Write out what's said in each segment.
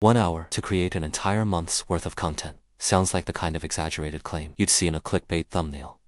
1 hour to create an entire month's worth of content. Sounds like the kind of exaggerated claim you'd see in a clickbait thumbnail.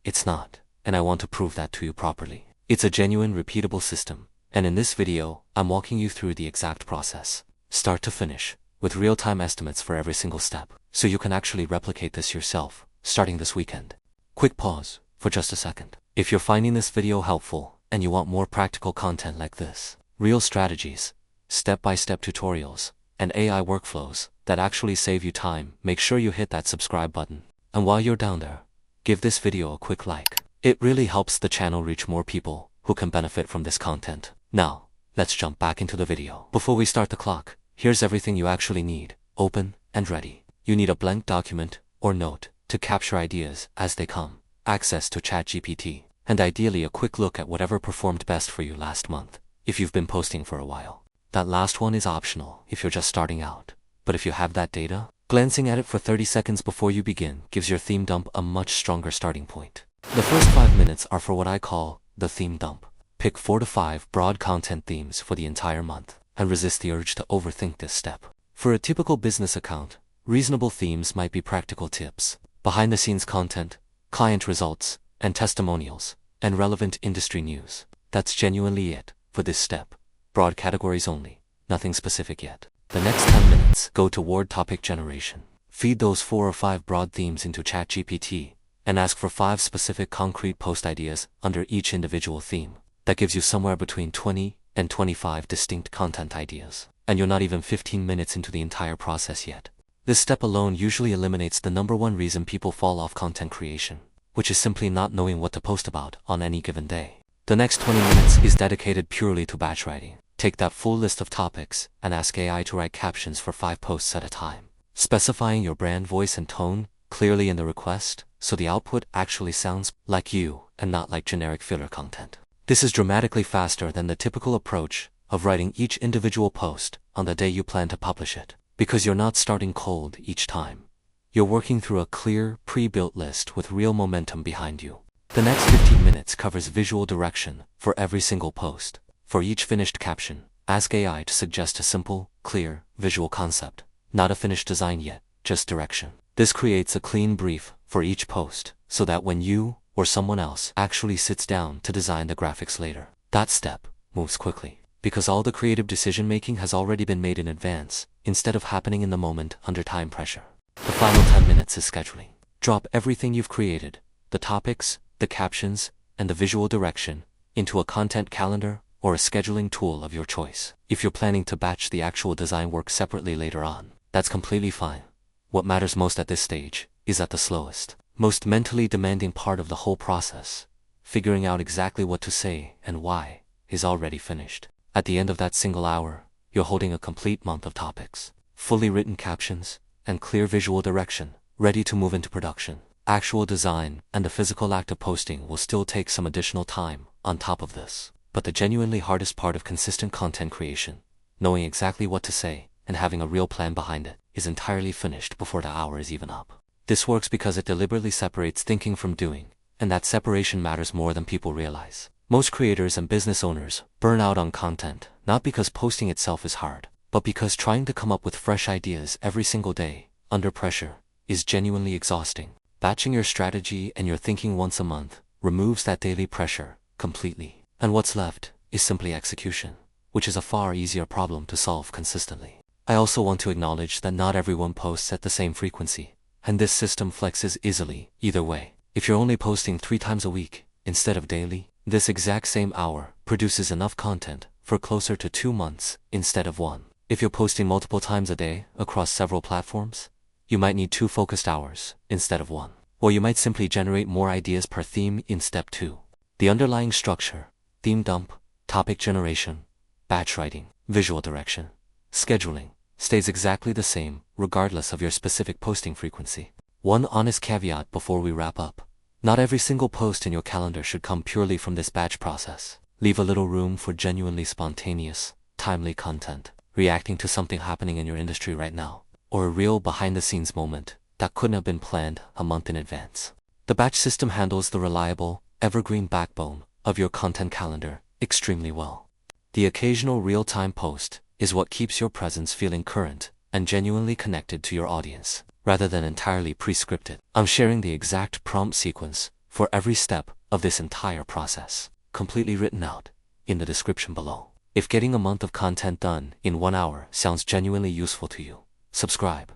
It's not, and I want to prove that to you properly. It's a genuine, repeatable system, and in this video, I'm walking you through the exact process, start to finish, with real-time estimates for every single step, so you can actually replicate this yourself, starting this weekend. Quick pause for just a second. If you're finding this video helpful, and you want more practical content like this, real strategies, step-by-step tutorials, and AI workflows that actually save you time, make sure you hit that subscribe button. And while you're down there, give this video a quick like. It really helps the channel reach more people who can benefit from this content. Now, let's jump back into the video. Before we start the clock, here's everything you actually need, open and ready. You need a blank document or note to capture ideas as they come, access to ChatGPT, and ideally a quick look at whatever performed best for you last month, if you've been posting for a while. That last one is optional if you're just starting out, but if you have that data, glancing at it for 30 seconds before you begin gives your theme dump a much stronger starting point. The first 5 minutes are for what I call the theme dump. Pick 4 to 5 broad content themes for the entire month, and resist the urge to overthink this step. For a typical business account, reasonable themes might be practical tips, behind-the-scenes content, client results, and testimonials, and relevant industry news. That's genuinely it for this step. Broad categories only, nothing specific yet. The next 10 minutes go toward topic generation. Feed those 4 or 5 broad themes into ChatGPT, and ask for 5 specific concrete post ideas under each individual theme. That gives you somewhere between 20 and 25 distinct content ideas. And you're not even 15 minutes into the entire process yet. This step alone usually eliminates the #1 reason people fall off content creation, which is simply not knowing what to post about on any given day. The next 20 minutes is dedicated purely to batch writing. Take that full list of topics and ask AI to write captions for 5 posts at a time, specifying your brand voice and tone clearly in the request so the output actually sounds like you and not like generic filler content. This is dramatically faster than the typical approach of writing each individual post on the day you plan to publish it, because you're not starting cold each time. You're working through a clear, pre-built list with real momentum behind you. The next 15 minutes covers visual direction for every single post. For each finished caption, ask AI to suggest a simple, clear, visual concept, not a finished design yet, just direction. This creates a clean brief for each post, so that when you or someone else actually sits down to design the graphics later, that step moves quickly, because all the creative decision-making has already been made in advance, instead of happening in the moment under time pressure. The final 10 minutes is scheduling. Drop everything you've created, the topics, the captions, and the visual direction, into a content calendar or a scheduling tool of your choice. If you're planning to batch the actual design work separately later on, that's completely fine. What matters most at this stage is at the slowest, most mentally demanding part of the whole process. Figuring out exactly what to say and why is already finished. At the end of that single hour, you're holding a complete month of topics, fully written captions, and clear visual direction, ready to move into production. Actual design and the physical act of posting will still take some additional time on top of this. But the genuinely hardest part of consistent content creation, knowing exactly what to say and having a real plan behind it, is entirely finished before the hour is even up. This works because it deliberately separates thinking from doing, and that separation matters more than people realize. Most creators and business owners burn out on content, not because posting itself is hard, but because trying to come up with fresh ideas every single day, under pressure, is genuinely exhausting. Batching your strategy and your thinking once a month removes that daily pressure completely. And what's left is simply execution, which is a far easier problem to solve consistently. I also want to acknowledge that not everyone posts at the same frequency, and this system flexes easily either way. If you're only posting 3 times a week instead of daily, this exact same hour produces enough content for closer to 2 months instead of 1. If you're posting multiple times a day across several platforms, you might need 2 focused hours instead of 1. Or you might simply generate more ideas per theme in step 2. The underlying structure, theme dump, topic generation, batch writing, visual direction, scheduling, stays exactly the same regardless of your specific posting frequency. One honest caveat before we wrap up. Not every single post in your calendar should come purely from this batch process. Leave a little room for genuinely spontaneous, timely content, reacting to something happening in your industry right now, or a real behind-the-scenes moment that couldn't have been planned a month in advance. The batch system handles the reliable, evergreen backbone of your content calendar extremely well. The occasional real-time post is what keeps your presence feeling current and genuinely connected to your audience, rather than entirely pre-scripted. I'm sharing the exact prompt sequence for every step of this entire process, completely written out, in the description below. If getting a month of content done in 1 hour sounds genuinely useful to you, subscribe.